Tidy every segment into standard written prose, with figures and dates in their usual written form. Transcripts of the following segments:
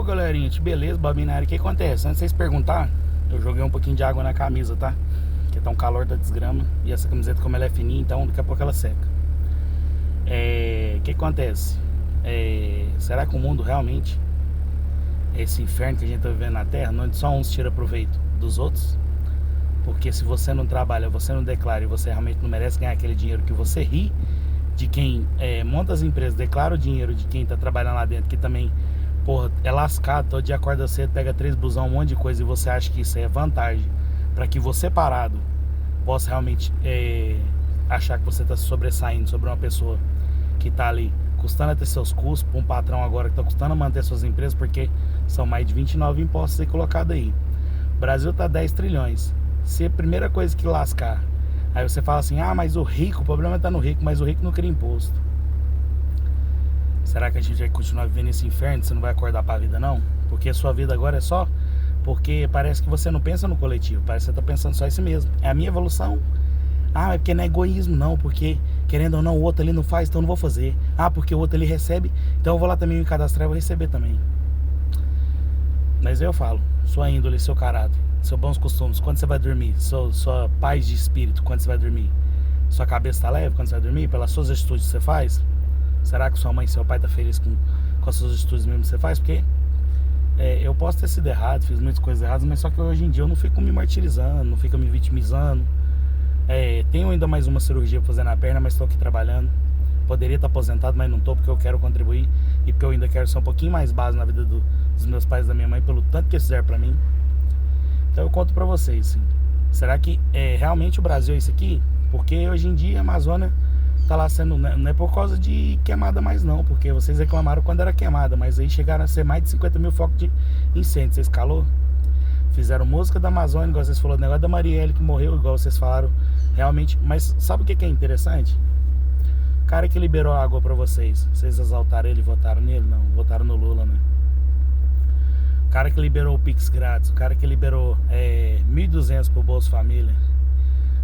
Ô galerinha, que beleza, Babinário, o que acontece? Antes de vocês perguntar, eu joguei um pouquinho de água na camisa, tá? Porque tá um calor da desgrama. E essa camiseta, como ela é fininha, então daqui a pouco ela seca. O que acontece? Será que o mundo realmente é esse inferno que a gente tá vivendo na Terra, onde só uns tiram proveito dos outros? Porque se você não trabalha, você não declara e você realmente não merece ganhar aquele dinheiro que você ri de quem monta as empresas, declara o dinheiro de quem tá trabalhando lá dentro, que também, porra, é lascado, todo dia acorda cedo, pega 3 busão, um monte de coisa, e você acha que isso é vantagem para que você parado possa realmente achar que você está se sobressaindo sobre uma pessoa que está ali custando a ter seus custos, para um patrão agora que está custando a manter suas empresas, porque são mais de 29 impostos aí colocados aí. O Brasil tá 10 trilhões. Se a primeira coisa que lascar, aí você fala assim, mas o rico, o problema tá no rico, mas o rico não cria imposto. Será que a gente vai continuar vivendo esse inferno? Você não vai acordar pra vida, não? Porque a sua vida agora é só... Porque parece que você não pensa no coletivo. Parece que você tá pensando só em si mesmo. É a minha evolução. É porque não é egoísmo, não. Porque, querendo ou não, o outro ali não faz, então eu não vou fazer. Porque o outro ali recebe, então eu vou lá também me cadastrar e vou receber também. Mas eu falo, sua índole, seu caráter, seus bons costumes, quando você vai dormir, sua paz de espírito, quando você vai dormir, sua cabeça tá leve quando você vai dormir, pelas suas atitudes que você faz. Será que sua mãe e seu pai tá feliz com as suas atitudes mesmo que você faz? Porque eu posso ter sido errado, fiz muitas coisas erradas, mas só que hoje em dia eu não fico me martirizando, não fico me vitimizando. Tenho ainda mais uma cirurgia pra fazer na perna, mas estou aqui trabalhando. Poderia estar aposentado, mas não tô, porque eu quero contribuir e porque eu ainda quero ser um pouquinho mais base na vida dos meus pais e da minha mãe, pelo tanto que eles fizeram pra mim. Então eu conto pra vocês, assim, será que realmente o Brasil é isso aqui? Porque hoje em dia a Amazônia tá lá sendo, não é por causa de queimada mais não, porque vocês reclamaram quando era queimada, mas aí chegaram a ser mais de 50 mil focos de incêndio. Vocês calou? Fizeram música da Amazônia, igual vocês falaram, o negócio da Marielle que morreu, igual vocês falaram, realmente. Mas sabe o que é interessante? O cara que liberou a água pra vocês exaltaram ele e votaram nele? Não, votaram no Lula, né? O cara que liberou o Pix grátis, o cara que liberou 1.200 pro Bolsa Família,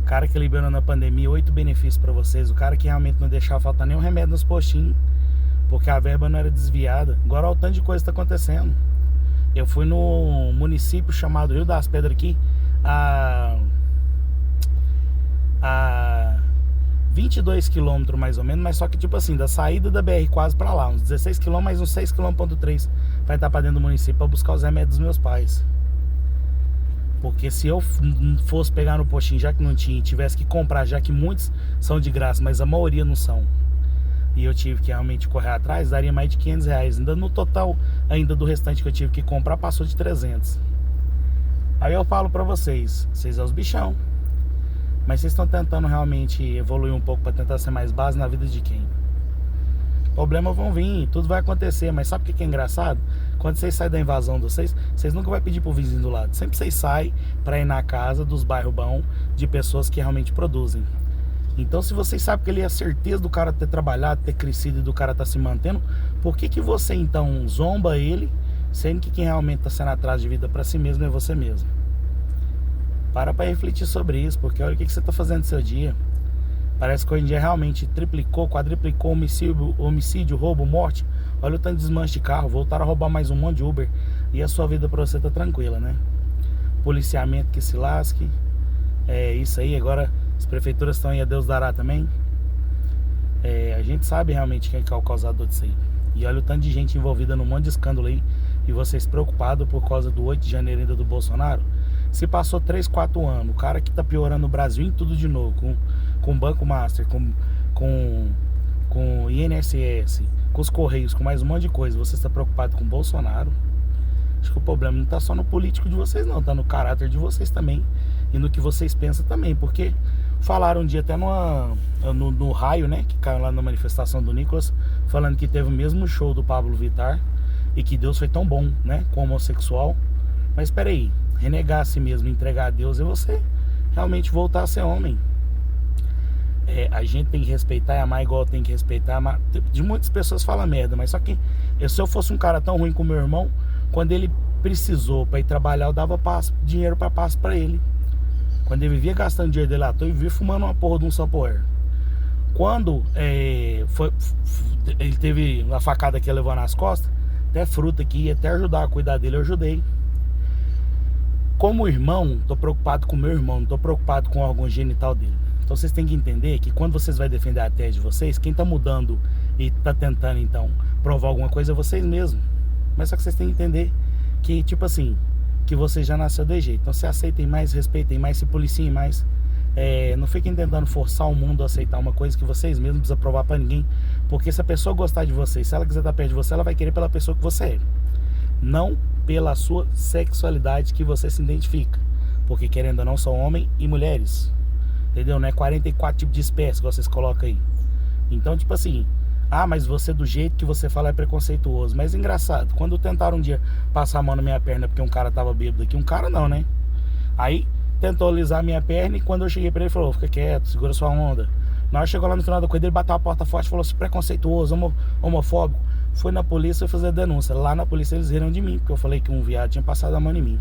o cara que liberou na pandemia 8 benefícios pra vocês, o cara que realmente não deixava faltar nenhum remédio nos postinhos, porque a verba não era desviada. Agora olha o tanto de coisa que tá acontecendo. Eu fui no município chamado Rio das Pedras aqui, a 22 quilômetros mais ou menos, mas só que tipo assim, da saída da BR quase pra lá, uns 16 quilômetros, mais uns 6 quilômetros, 3 vai estar pra dentro do município pra buscar os remédios dos meus pais. Porque se eu fosse pegar no postinho, já que não tinha, e tivesse que comprar, já que muitos são de graça, mas a maioria não são, e eu tive que realmente correr atrás, daria mais de 500 reais. Ainda no total, ainda do restante que eu tive que comprar, passou de 300. Aí eu falo pra vocês é os bichão. Mas vocês estão tentando realmente evoluir um pouco pra tentar ser mais base na vida de quem? Problemas vão vir, tudo vai acontecer. Mas sabe o que é engraçado? Quando vocês saem da invasão de vocês nunca vão pedir pro vizinho do lado. Sempre vocês saem pra ir na casa dos bairros bons, de pessoas que realmente produzem. Então, se vocês sabem que ele é certeza do cara ter trabalhado, ter crescido e do cara tá se mantendo, por que você então zomba ele, sendo que quem realmente tá sendo atrás de vida pra si mesmo é você mesmo? Para refletir sobre isso, porque olha o que você tá fazendo no seu dia. Parece que hoje em dia realmente triplicou, quadriplicou homicídio, roubo, morte. Olha o tanto de desmanche de carro, voltaram a roubar mais um monte de Uber. E a sua vida pra você tá tranquila, né? Policiamento que se lasque. Isso aí, agora as prefeituras estão aí, a Deus dará também. A gente sabe realmente quem é o causador disso aí. E olha o tanto de gente envolvida num monte de escândalo aí. E vocês preocupados por causa do 8 de janeiro ainda do Bolsonaro. Se passou 3, 4 anos, o cara que tá piorando o Brasil em tudo de novo, com Banco Master, com INSS, com os Correios, com mais um monte de coisa, você está preocupado com o Bolsonaro? Acho que o problema não tá só no político de vocês não, tá no caráter de vocês também. E no que vocês pensam também, porque falaram um dia até no raio, né, que caiu lá na manifestação do Nicolas, falando que teve o mesmo show do Pablo Vittar e que Deus foi tão bom, né, com o homossexual. Mas espera aí, renegar a si mesmo, entregar a Deus, é você realmente voltar a ser homem. A gente tem que respeitar e amar igual tem que respeitar, amar. De muitas pessoas falam merda, mas só que se eu fosse um cara tão ruim como meu irmão, quando ele precisou para ir trabalhar, eu dava dinheiro para passo para ele. Quando ele vivia gastando dinheiro dele à toa, ele vivia fumando uma porra de um Sampoer. Quando ele teve a facada que ele levou nas costas, até fruta aqui, até ajudar a cuidar dele, eu ajudei. Como irmão, tô preocupado com o meu irmão, não tô preocupado com o órgão genital dele. Então vocês têm que entender que quando vocês vão defender a tese de vocês, quem tá mudando e tá tentando, então, provar alguma coisa é vocês mesmos. Mas só que vocês têm que entender que, tipo assim, que vocês já nasceu de jeito. Então se aceitem mais, respeitem mais, se policiem mais. Não fiquem tentando forçar o mundo a aceitar uma coisa que vocês mesmos precisam provar pra ninguém. Porque se a pessoa gostar de vocês, se ela quiser estar perto de você, ela vai querer pela pessoa que você é. Não pela sua sexualidade que você se identifica. Porque querendo ou não, são homens e mulheres. Entendeu? Não é 44 tipos de espécies que vocês colocam aí. Então, tipo assim, mas você do jeito que você fala é preconceituoso. Mas engraçado, quando tentaram um dia passar a mão na minha perna porque um cara tava bêbado aqui, um cara não, né? Aí tentou alisar a minha perna e quando eu cheguei pra ele, falou, fica quieto, segura sua onda. Na hora chegou lá no final da corrida, ele bateu a porta forte e falou assim, preconceituoso, homofóbico. Fui na polícia fazer denúncia. Lá na polícia eles riram de mim, porque eu falei que um viado tinha passado a mão em mim.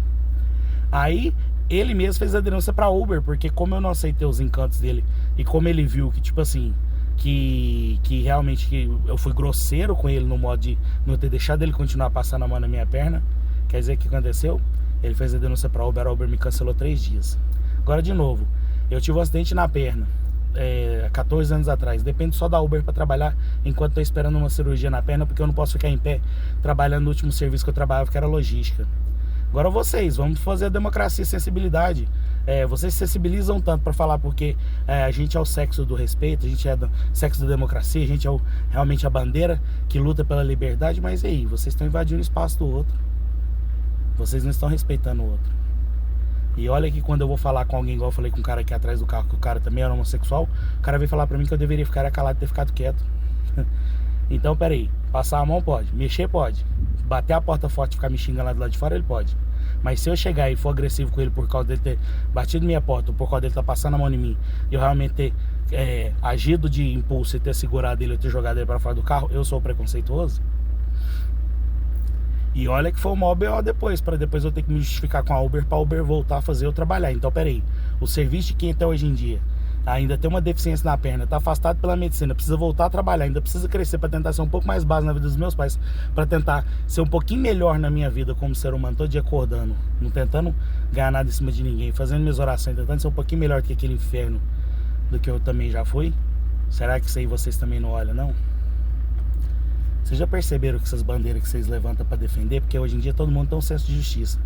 Aí ele mesmo fez a denúncia pra Uber, porque como eu não aceitei os encantos dele e como ele viu que, tipo assim, que realmente que eu fui grosseiro com ele no modo de não ter deixado ele continuar passando a mão na minha perna, quer dizer, o que aconteceu? Ele fez a denúncia pra Uber, a Uber me cancelou 3 dias. Agora, de novo, eu tive um acidente na perna 14 anos atrás. Depende só da Uber para trabalhar enquanto estou esperando uma cirurgia na perna, porque eu não posso ficar em pé trabalhando no último serviço que eu trabalhava, que era logística. Agora vocês, vamos fazer a democracia e sensibilidade. Vocês se sensibilizam tanto para falar porque a gente é o sexo do respeito, a gente é do sexo da democracia, a gente é realmente a bandeira que luta pela liberdade, mas e aí, vocês estão invadindo o espaço do outro. Vocês não estão respeitando o outro. E olha que quando eu vou falar com alguém, igual eu falei com um cara aqui atrás do carro, que o cara também era homossexual, o cara veio falar pra mim que eu deveria ficar calado e ter ficado quieto. Então, peraí, passar a mão pode, mexer pode, bater a porta forte e ficar me xingando lá do lado de fora, ele pode. Mas se eu chegar e for agressivo com ele por causa dele ter batido minha porta, ou por causa dele estar passando a mão em mim, e eu realmente ter agido de impulso e ter segurado ele, ou ter jogado ele pra fora do carro, eu sou preconceituoso? E olha que foi uma BO depois, para depois eu ter que me justificar com a Uber para a Uber voltar a fazer eu trabalhar. Então, peraí, o serviço de quem até hoje em dia ainda tem uma deficiência na perna, está afastado pela medicina, precisa voltar a trabalhar, ainda precisa crescer para tentar ser um pouco mais básico na vida dos meus pais, para tentar ser um pouquinho melhor na minha vida como ser humano, todo dia acordando, não tentando ganhar nada em cima de ninguém, fazendo minhas orações, tentando ser um pouquinho melhor que aquele inferno do que eu também já fui. Será que isso aí vocês também não olham, não? Vocês já perceberam que essas bandeiras que vocês levantam para defender, porque hoje em dia todo mundo tem um senso de justiça,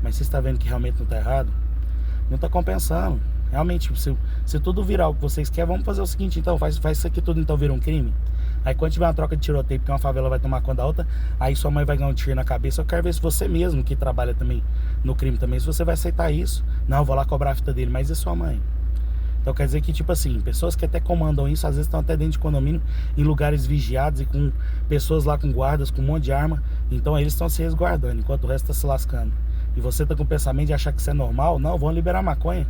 mas vocês estão vendo que realmente não está errado? Não está compensando. Realmente, se tudo virar o que vocês querem, vamos fazer o seguinte, então, faz isso aqui tudo, então vira um crime. Aí quando tiver uma troca de tiroteio, porque uma favela vai tomar conta da outra, aí sua mãe vai ganhar um tiro na cabeça. Eu quero ver se você mesmo, que trabalha também no crime também, se você vai aceitar isso. Não, eu vou lá cobrar a fita dele, mas e sua mãe? Então quer dizer que, tipo assim, pessoas que até comandam isso, às vezes estão até dentro de condomínio, em lugares vigiados e com pessoas lá com guardas, com um monte de arma. Então eles estão se resguardando, enquanto o resto está se lascando. E você tá com o pensamento de achar que isso é normal? Não, vão liberar maconha.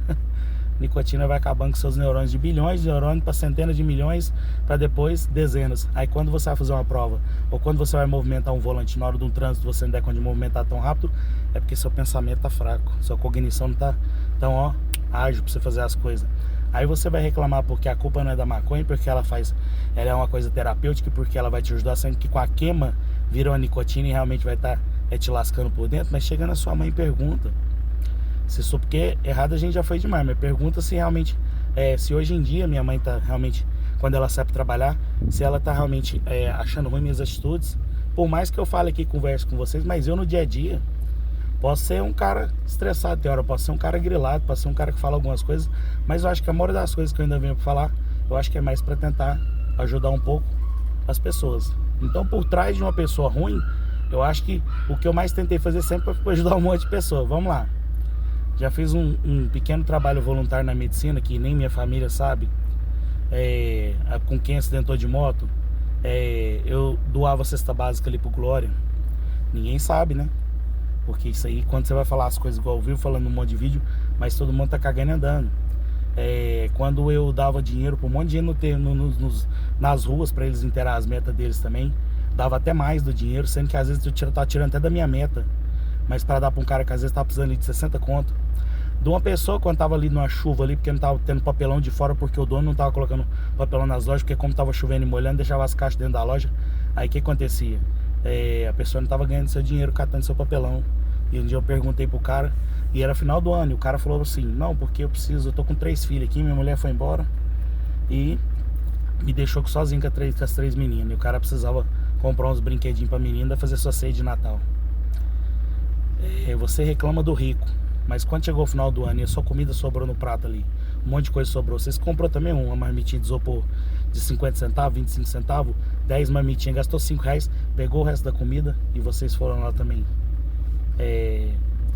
Nicotina vai acabando com seus neurônios de bilhões de neurônios para centenas de milhões, para depois dezenas. Aí quando você vai fazer uma prova, ou quando você vai movimentar um volante na hora de um trânsito, você não der conta de movimentar tão rápido, é porque seu pensamento tá fraco, sua cognição não tá tão ágil para você fazer as coisas. Aí você vai reclamar porque a culpa não é da maconha, porque ela é uma coisa terapêutica, porque ela vai te ajudar, sendo que com a queima vira uma nicotina e realmente vai estar te lascando por dentro. Mas chega na sua mãe e pergunta. Se isso porque errado a gente já foi demais, mas pergunta se realmente, se hoje em dia minha mãe tá realmente, quando ela sai pra trabalhar, se ela tá realmente achando ruim minhas atitudes. Por mais que eu fale aqui, converse com vocês, mas eu no dia a dia posso ser um cara estressado, tem hora eu posso ser um cara grilado, posso ser um cara que fala algumas coisas, mas eu acho que a maioria das coisas que eu ainda venho pra falar, eu acho que é mais pra tentar ajudar um pouco as pessoas. Então, por trás de uma pessoa ruim, eu acho que o que eu mais tentei fazer sempre foi ajudar um monte de pessoas. Vamos lá. Já fiz um pequeno trabalho voluntário na medicina, que nem minha família sabe, com quem acidentou de moto. Eu doava cesta básica ali pro Glória. Ninguém sabe, né? Porque isso aí, quando você vai falar as coisas igual eu vivo, falando um monte de vídeo, mas todo mundo tá cagando e andando. Quando eu dava dinheiro pra um monte de gente nas ruas, pra eles inteirar as metas deles também, dava até mais do dinheiro, sendo que às vezes eu tava tirando até da minha meta, mas pra dar pra um cara que às vezes tava precisando ali de 60 conto. De uma pessoa quando tava ali numa chuva ali, porque não tava tendo papelão de fora, porque o dono não tava colocando papelão nas lojas, porque como tava chovendo e molhando, deixava as caixas dentro da loja. Aí o que acontecia? a pessoa não estava ganhando seu dinheiro catando seu papelão. E um dia eu perguntei pro cara, e era final do ano, e o cara falou assim: não, porque eu tô com 3 filhos aqui, minha mulher foi embora e me deixou sozinho com as 3 meninas. E o cara precisava comprar uns brinquedinhos pra menina fazer sua ceia de Natal. Você reclama do rico, mas quando chegou o final do ano e a sua comida sobrou no prato ali, um monte de coisa sobrou, vocês comprou também uma marmitinha de isopor de 50 centavos, 25 centavos, 10 marmitinhas, gastou 5 reais, pegou o resto da comida e vocês foram lá também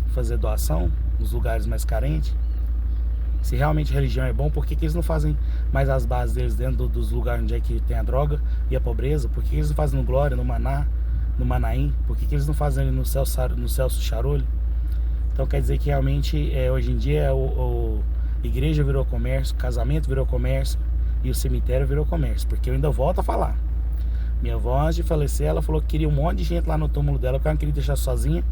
fazer doação nos lugares mais carentes. Se realmente religião é bom, por que eles não fazem mais as bases deles dentro dos lugares onde é que tem a droga e a pobreza? Por que eles não fazem no Glória, no Maná, no Manaim? Por que eles não fazem ali no Celso Charolho? Então quer dizer que realmente hoje em dia igreja virou comércio, casamento virou comércio e o cemitério virou comércio. Porque eu ainda volto a falar, minha avó, antes de falecer, ela falou que queria um monte de gente lá no túmulo dela, porque ela não queria deixar sozinha,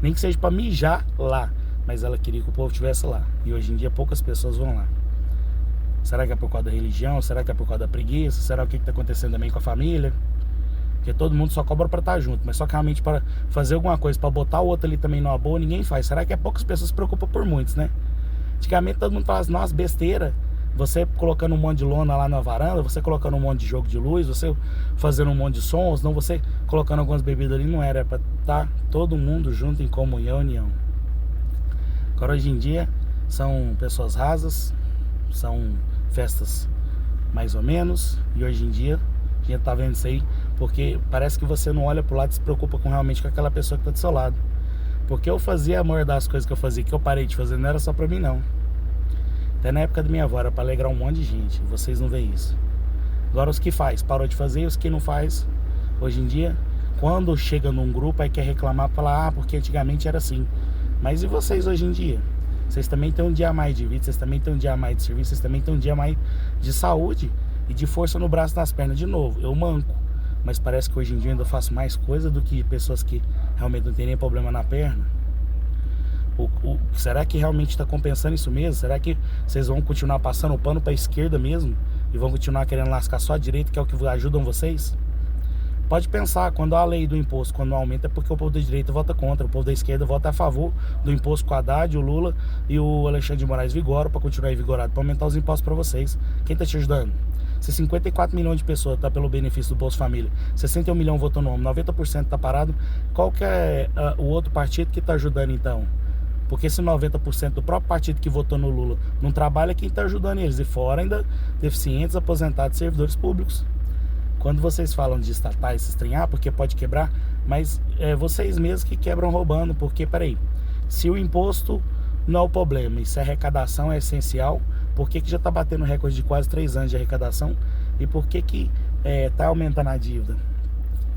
nem que seja para mijar lá, mas ela queria que o povo estivesse lá. E hoje em dia poucas pessoas vão lá. Será que é por causa da religião? Será que é por causa da preguiça? Será o que está acontecendo também com a família? Porque todo mundo só cobra para estar junto, mas só que realmente para fazer alguma coisa, para botar o outro ali também numa boa, ninguém faz. Será que poucas pessoas se preocupam por muitos, né? Antigamente todo mundo falava assim: nossa, besteira, você colocando um monte de lona lá na varanda, você colocando um monte de jogo de luz, você fazendo um monte de sons, não, você colocando algumas bebidas ali, não era para estar todo mundo junto em comunhão, união. Agora hoje em dia são pessoas rasas, são festas mais ou menos, e hoje em dia a gente tá vendo isso aí, porque parece que você não olha pro lado e se preocupa realmente com aquela pessoa que tá do seu lado. Porque eu fazia amor das coisas que eu fazia, que eu parei de fazer, não era só pra mim não. Até na época da minha avó era pra alegrar um monte de gente, vocês não veem isso. Agora os que faz, parou de fazer, e os que não faz, hoje em dia, quando chega num grupo aí quer reclamar, falar, porque antigamente era assim. Mas e vocês hoje em dia? Vocês também têm um dia a mais de vida, vocês também têm um dia a mais de serviço, vocês também têm um dia a mais de saúde e de força no braço e nas pernas. De novo, eu manco, mas parece que hoje em dia eu ainda faço mais coisa do que pessoas que realmente não tem nem problema na perna. Será que realmente está compensando isso mesmo? Será que vocês vão continuar passando o pano para a esquerda mesmo e vão continuar querendo lascar só a direita, que é o que ajudam vocês? Pode pensar, quando a lei do imposto, quando aumenta, é porque o povo da direita vota contra, o povo da esquerda vota a favor do imposto com o Haddad, o Lula e o Alexandre de Moraes vigoram para continuar vigorado, para aumentar os impostos para vocês. Quem está te ajudando? Se 54 milhões de pessoas tá pelo benefício do Bolsa Família, 61 milhões votou no homem, 90% tá parado, qual que é o outro partido que tá ajudando então? Porque se 90% do próprio partido que votou no Lula não trabalha, quem tá ajudando eles? E fora ainda deficientes, aposentados, servidores públicos. Quando vocês falam de estatais, se estranhar, porque pode quebrar, mas é vocês mesmos que quebram roubando, porque, peraí, se o imposto não é o problema, e se a arrecadação é essencial, por que já está batendo recorde de quase 3 anos de arrecadação? E por que tá aumentando a dívida?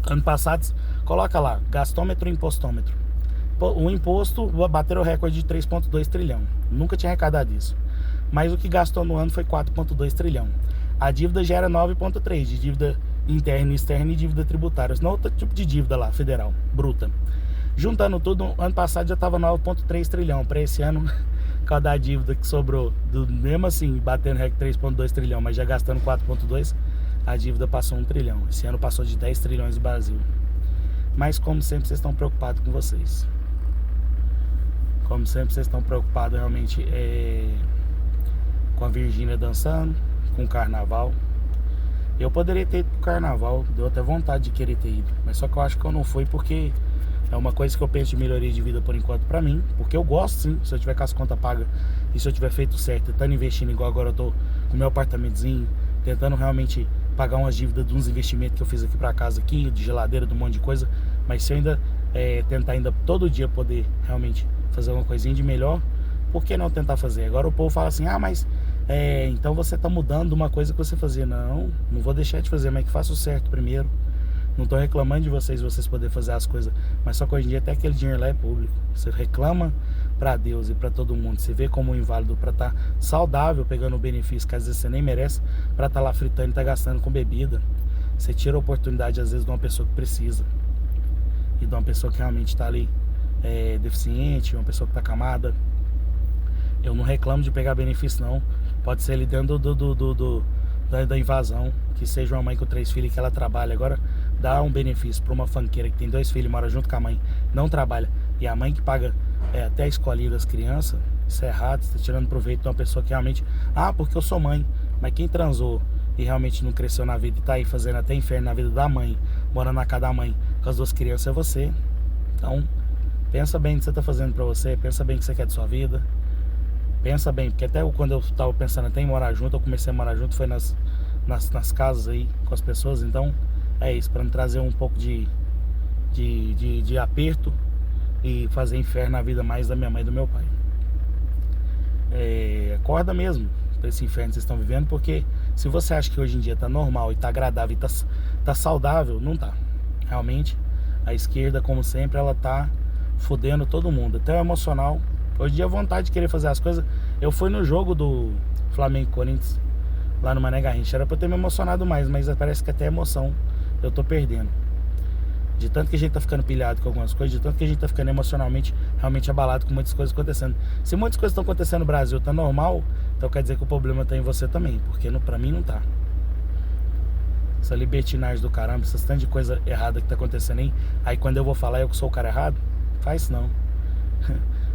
Ano passado, coloca lá, gastômetro e impostômetro. O imposto bateram o recorde de 3,2 trilhão. Nunca tinha arrecadado isso. Mas o que gastou no ano foi 4,2 trilhão. A dívida já era 9,3 de dívida interna e externa e dívida tributária. Não, outro tipo de dívida lá, federal, bruta. Juntando tudo, ano passado já estava 9,3 trilhão. Para esse ano, cada dívida que sobrou, mesmo assim, batendo recorde 3,2 trilhão, mas já gastando 4,2, a dívida passou 1 trilhão. Esse ano passou de 10 trilhões no Brasil. Mas como sempre, vocês estão preocupados com vocês. Como sempre, vocês estão preocupados realmente com a Virgínia dançando, com o carnaval. Eu poderia ter ido pro carnaval, deu até vontade de querer ter ido, mas só que eu acho que eu não fui porque é uma coisa que eu penso de melhoria de vida por enquanto pra mim, porque eu gosto sim, se eu tiver com as contas pagas e se eu tiver feito certo, tentando investindo igual agora eu tô com o meu apartamentozinho, tentando realmente pagar umas dívidas de uns investimentos que eu fiz aqui pra casa aqui, de geladeira, de um monte de coisa, mas se eu ainda tentar ainda todo dia poder realmente fazer uma coisinha de melhor, por que não tentar fazer? Agora o povo fala assim, mas então você tá mudando uma coisa que você fazia. Não vou deixar de fazer, mas que faça o certo primeiro. Não tô reclamando de vocês poderem fazer as coisas, mas só que hoje em dia até aquele dinheiro lá é público. Você reclama pra Deus e pra todo mundo, você vê como um inválido pra estar saudável, pegando o benefício que às vezes você nem merece, pra estar lá fritando e tá gastando com bebida. Você tira a oportunidade às vezes de uma pessoa que precisa e de uma pessoa que realmente tá ali deficiente, uma pessoa que tá acamada. Eu não reclamo de pegar benefício não. Pode ser ali dentro da invasão, que seja uma mãe com 3 filhos que ela trabalha. Agora, dá um benefício para uma funkeira que tem 2 filhos, mora junto com a mãe, não trabalha, e a mãe que paga até a escolinha das crianças, isso é errado. Você está tirando proveito de uma pessoa que realmente, porque eu sou mãe, mas quem transou e realmente não cresceu na vida e tá aí fazendo até inferno na vida da mãe, morando na casa da mãe com as 2 crianças, é você. Então pensa bem no que você tá fazendo pra você, pensa bem o que você quer de sua vida, pensa bem, porque até quando eu tava pensando até em morar junto, eu comecei a morar junto, foi nas casas aí com as pessoas. Então é isso, pra não trazer um pouco de aperto e fazer inferno na vida mais da minha mãe e do meu pai. Acorda mesmo pra esse inferno que vocês estão vivendo, porque se você acha que hoje em dia tá normal e tá agradável e tá saudável, não tá. Realmente a esquerda, como sempre, ela tá fudendo todo mundo, até o emocional. Hoje em dia a vontade de querer fazer as coisas. Eu fui no jogo do Flamengo e Corinthians lá no Mané Garrincha, era pra eu ter me emocionado mais, mas parece que até a emoção eu tô perdendo, de tanto que a gente tá ficando pilhado com algumas coisas, de tanto que a gente tá ficando emocionalmente realmente abalado com muitas coisas acontecendo. Se muitas coisas estão acontecendo no Brasil, tá normal, então quer dizer que o problema tá em você também, porque pra mim não tá. Essa libertinagem do caramba, essas tantas de coisa errada que tá acontecendo aí quando eu vou falar eu que sou o cara errado, faz isso não.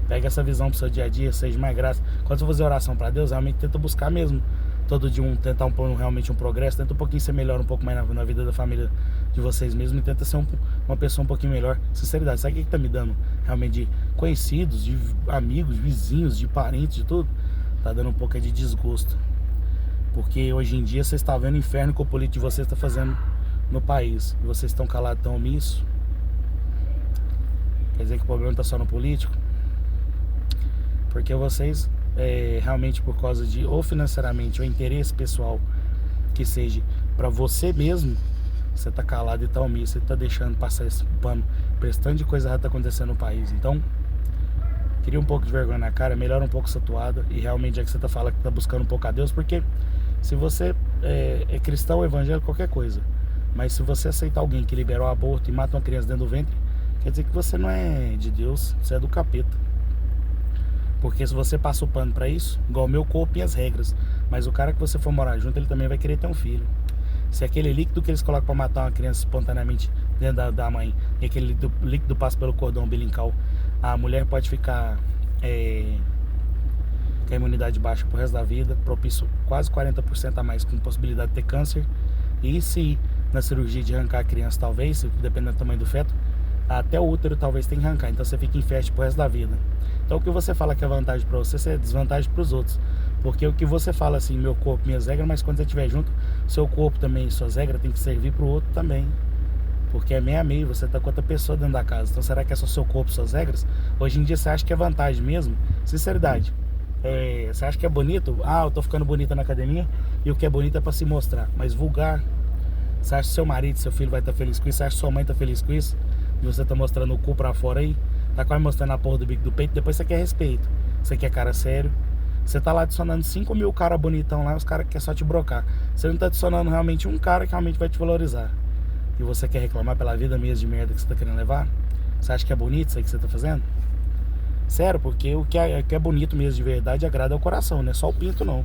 Pega essa visão pro seu dia a dia, seja mais graça. Quando você fazer oração pra Deus, realmente tenta buscar mesmo todo dia tentar realmente um progresso, tenta um pouquinho ser melhor, um pouco mais na vida da família de vocês mesmos, e tenta ser uma pessoa um pouquinho melhor. Sinceridade, sabe o que tá me dando realmente de conhecidos, de amigos, vizinhos, de parentes, de tudo? Tá dando um pouco de desgosto, porque hoje em dia vocês estão vendo o inferno que o político de vocês está fazendo no país, e vocês estão calados, tão omissos. Quer dizer que o problema tá só no político? Porque vocês realmente, por causa de ou financeiramente ou interesse pessoal que seja pra você mesmo, você tá calado e tá omisso, você tá deixando passar esse pano, prestando de coisa errada tá acontecendo no país. Então queria um pouco de vergonha na cara, melhora um pouco essa toada, e realmente é que você tá falando que tá buscando um pouco a Deus, porque se você é cristão, evangélico, qualquer coisa, mas se você aceitar alguém que liberou o aborto e mata uma criança dentro do ventre, quer dizer que você não é de Deus, você é do capeta. Porque se você passa o pano pra isso, igual o meu corpo e as regras, mas o cara que você for morar junto, ele também vai querer ter um filho. Se aquele líquido que eles colocam pra matar uma criança espontaneamente dentro da mãe, e aquele líquido passa pelo cordão umbilical, a mulher pode ficar com a imunidade baixa pro resto da vida, propício quase 40% a mais com possibilidade de ter câncer. E se na cirurgia de arrancar a criança, talvez, dependendo do tamanho do feto, até o útero talvez tenha que arrancar, então você fica infértil pro resto da vida. Então o que você fala que é vantagem pra você, é desvantagem pros outros. Porque o que você fala assim, meu corpo, minhas regras, mas quando você estiver junto, seu corpo também e suas regras tem que servir pro outro também. Porque é meio a meio, você tá com outra pessoa dentro da casa. Então será que é só seu corpo, suas regras? Hoje em dia você acha que é vantagem mesmo? Sinceridade. Você acha que é bonito? Eu tô ficando bonita na academia, e o que é bonito é pra se mostrar. Mas vulgar, você acha que seu marido, seu filho vai estar feliz com isso? Você acha que sua mãe tá feliz com isso? E você tá mostrando o cu pra fora aí, tá quase mostrando a porra do bico do peito. Depois você quer respeito, você quer cara sério. Você tá lá adicionando 5 mil caras bonitão lá, os caras que querem só te brocar. Você não tá adicionando realmente um cara que realmente vai te valorizar. E você quer reclamar pela vida mesmo de merda que você tá querendo levar? Você acha que é bonito isso aí que você tá fazendo? Sério, porque o que é bonito mesmo de verdade agrada ao coração, não é só o pinto não.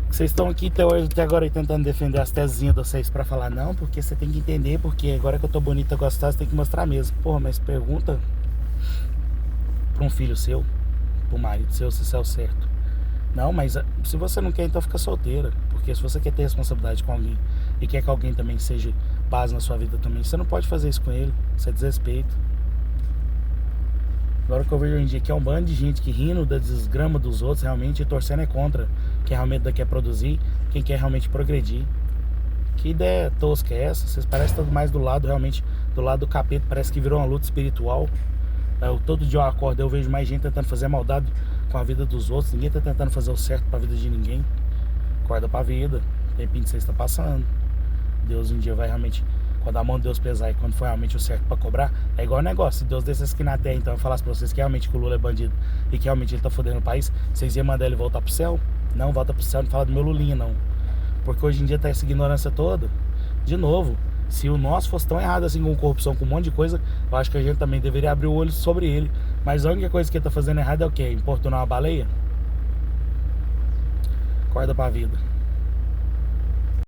Vocês estão aqui até agora aí tentando defender as tesinhas de vocês pra falar não, porque você tem que entender, porque agora que eu tô bonita, gostosa, você tem que mostrar mesmo. Porra, mas pergunta pra um filho seu, pro marido seu, se isso é o certo. Não, mas se você não quer, então fica solteira. Porque se você quer ter responsabilidade com alguém e quer que alguém também seja base na sua vida também, você não pode fazer isso com ele, isso é desrespeito. Agora que eu vejo hoje em dia que é um bando de gente que rindo da desgrama dos outros realmente, e torcendo é contra quem realmente quer produzir, quem quer realmente progredir. Que ideia tosca é essa? Vocês parecem tudo mais do lado, realmente, do lado do capeta, parece que virou uma luta espiritual. Todo dia eu acordo, eu vejo mais gente tentando fazer maldade com a vida dos outros, ninguém tá tentando fazer o certo pra vida de ninguém. Acorda pra vida, o tempinho que você está passando. Deus um dia vai realmente, quando a mão de Deus pesar e quando for realmente o certo pra cobrar, é igual o negócio. Se Deus descesse aqui na terra, então eu falasse pra vocês que realmente o Lula é bandido e que realmente ele tá fodendo o país, vocês iam mandar ele voltar pro céu? Não, volta pro céu, não fala do meu Lulinha não. Porque hoje em dia tá essa ignorância toda. De novo, se o nosso fosse tão errado assim com corrupção, com um monte de coisa, eu acho que a gente também deveria abrir o olho sobre ele. Mas a única coisa que ele tá fazendo errado é o quê? Importunar uma baleia? Acorda pra vida.